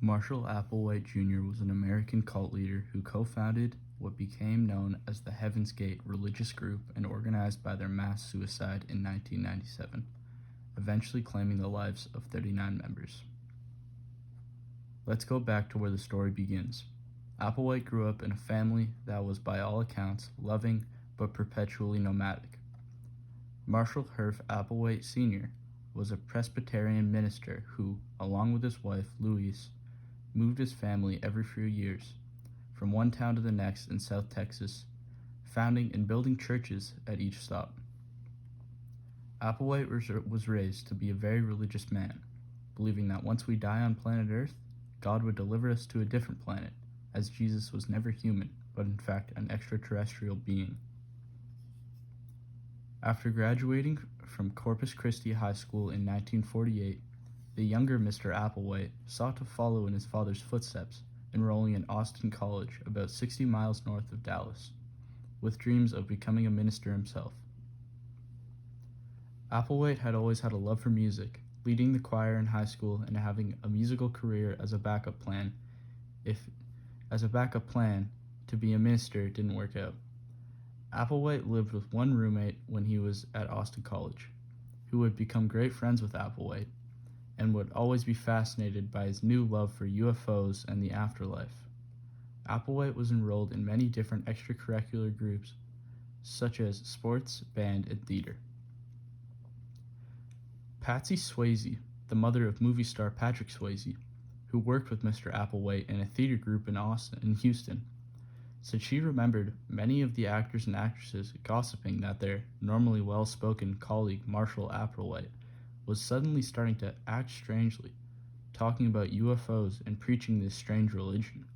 Marshall Applewhite Jr. was an American cult leader who co-founded what became known as the Heaven's Gate religious group and organized by their mass suicide in 1997, eventually claiming the lives of 39 members. Let's go back to where the story begins. Applewhite grew up in a family that was by all accounts loving but perpetually nomadic. Marshall Herff Applewhite Sr. was a Presbyterian minister who, along with his wife, Louise, moved his family every few years, from one town to the next in South Texas, founding and building churches at each stop. Applewhite was raised to be a very religious man, believing that once we die on planet Earth, God would deliver us to a different planet, as Jesus was never human, but in fact an extraterrestrial being. After graduating from Corpus Christi High School in 1948, the younger Mr. Applewhite sought to follow in his father's footsteps, enrolling in Austin College, about 60 miles north of Dallas, with dreams of becoming a minister himself. Applewhite had always had a love for music, leading the choir in high school and having a musical career as a backup plan to be a minister didn't work out. Applewhite lived with one roommate when he was at Austin College, who would become great friends with Applewhite and would always be fascinated by his new love for UFOs and the afterlife. Applewhite was enrolled in many different extracurricular groups, such as sports, band, and theater. Patsy Swayze, the mother of movie star Patrick Swayze, who worked with Mr. Applewhite in a theater group in Houston, said she remembered many of the actors and actresses gossiping that their normally well-spoken colleague Marshall Applewhite was suddenly starting to act strangely, talking about UFOs and preaching this strange religion.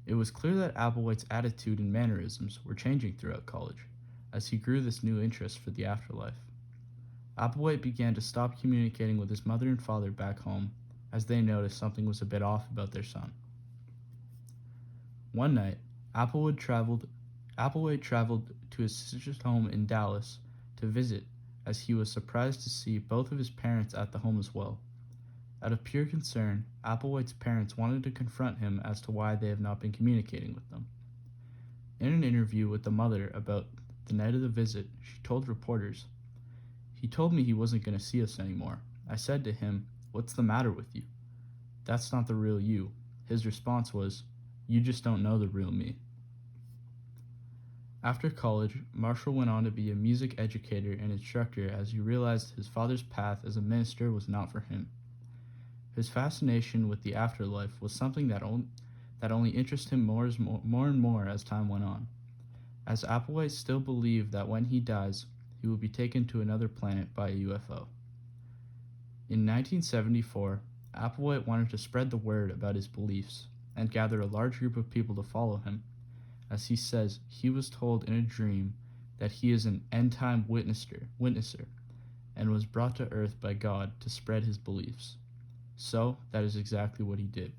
It was clear that Applewhite's attitude and mannerisms were changing throughout college, as he grew this new interest for the afterlife. Applewhite began to stop communicating with his mother and father back home, as they noticed something was a bit off about their son. One night, Applewhite traveled to his sister's home in Dallas to visit, as he was surprised to see both of his parents at the home as well. Out of pure concern, Applewhite's parents wanted to confront him as to why they have not been communicating with them. In an interview with the mother about the night of the visit, she told reporters, "He told me he wasn't going to see us anymore. I said to him, 'What's the matter with you? That's not the real you.' His response was, 'You just don't know the real me.'" After college, Marshall went on to be a music educator and instructor as he realized his father's path as a minister was not for him. His fascination with the afterlife was something that only interested him more and more as time went on, as Applewhite still believed that when he dies, he will be taken to another planet by a UFO. In 1974, Applewhite wanted to spread the word about his beliefs and gather a large group of people to follow him, as he says he was told in a dream that he is an end-time witnesser and was brought to earth by God to spread his beliefs. So that is exactly what he did.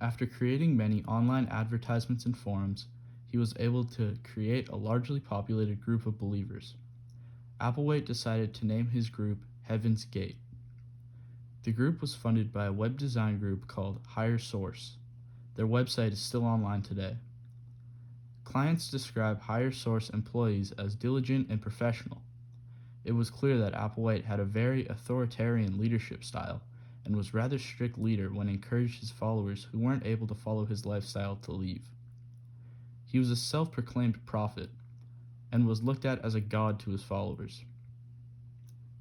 After creating many online advertisements and forums, he was able to create a largely populated group of believers. Applewhite decided to name his group Heaven's Gate. The group was funded by a web design group called Higher Source. Their website is still online today. Clients describe Higher Source employees as diligent and professional. It was clear that Applewhite had a very authoritarian leadership style and was a rather strict leader when he encouraged his followers who weren't able to follow his lifestyle to leave. He was a self-proclaimed prophet and was looked at as a god to his followers.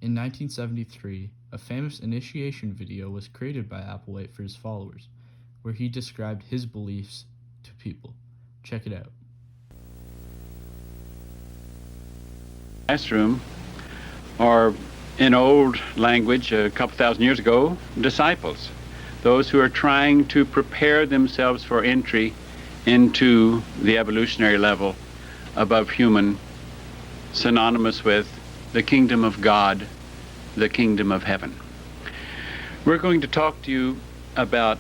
In 1973, a famous initiation video was created by Applewhite for his followers, where he described his beliefs to people. Check it out. Classroom, or in old language a couple thousand years ago, disciples, those who are trying to prepare themselves for entry into the evolutionary level above human, synonymous with the kingdom of God, the kingdom of heaven. We're going to talk to you about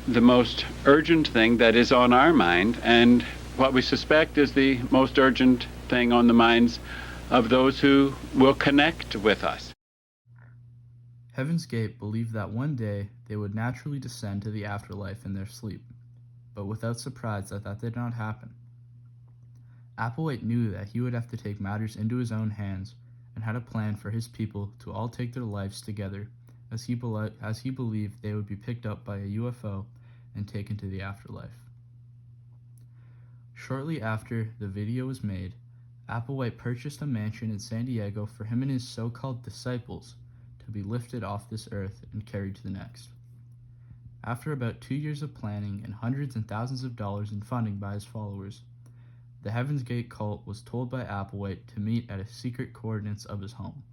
the most urgent thing that is on our mind, and what we suspect is the most urgent thing on the minds of those who will connect with us. Heaven's Gate believed that one day they would naturally descend to the afterlife in their sleep, but without surprise that did not happen. Applewhite knew that he would have to take matters into his own hands and had a plan for his people to all take their lives together as he believed they would be picked up by a UFO and taken to the afterlife. Shortly after the video was made, Applewhite purchased a mansion in San Diego for him and his so-called disciples to be lifted off this earth and carried to the next. After about 2 years of planning and hundreds and thousands of dollars in funding by his followers, the Heaven's Gate cult was told by Applewhite to meet at a secret coordinates of his home.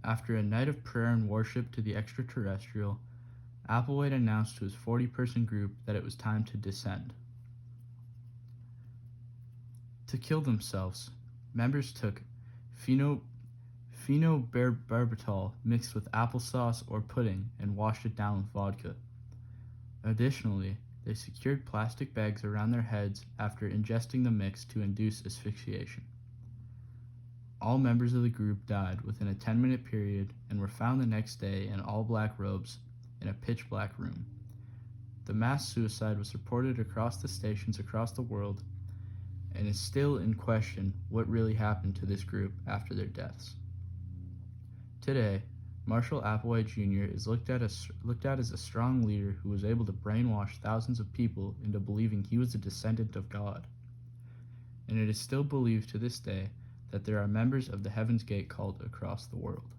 After a night of prayer and worship to the extraterrestrial, Applewhite announced to his 40-person group that it was time to descend. To kill themselves, members took phenobarbital mixed with applesauce or pudding and washed it down with vodka. Additionally, they secured plastic bags around their heads after ingesting the mix to induce asphyxiation. All members of the group died within a 10-minute period and were found the next day in all black robes in a pitch-black room. The mass suicide was reported across the stations across the world, and is still in question what really happened to this group after their deaths. Today, Marshall Applewhite Jr. is looked at as a strong leader who was able to brainwash thousands of people into believing he was a descendant of God. And it is still believed to this day that there are members of the Heaven's Gate cult across the world.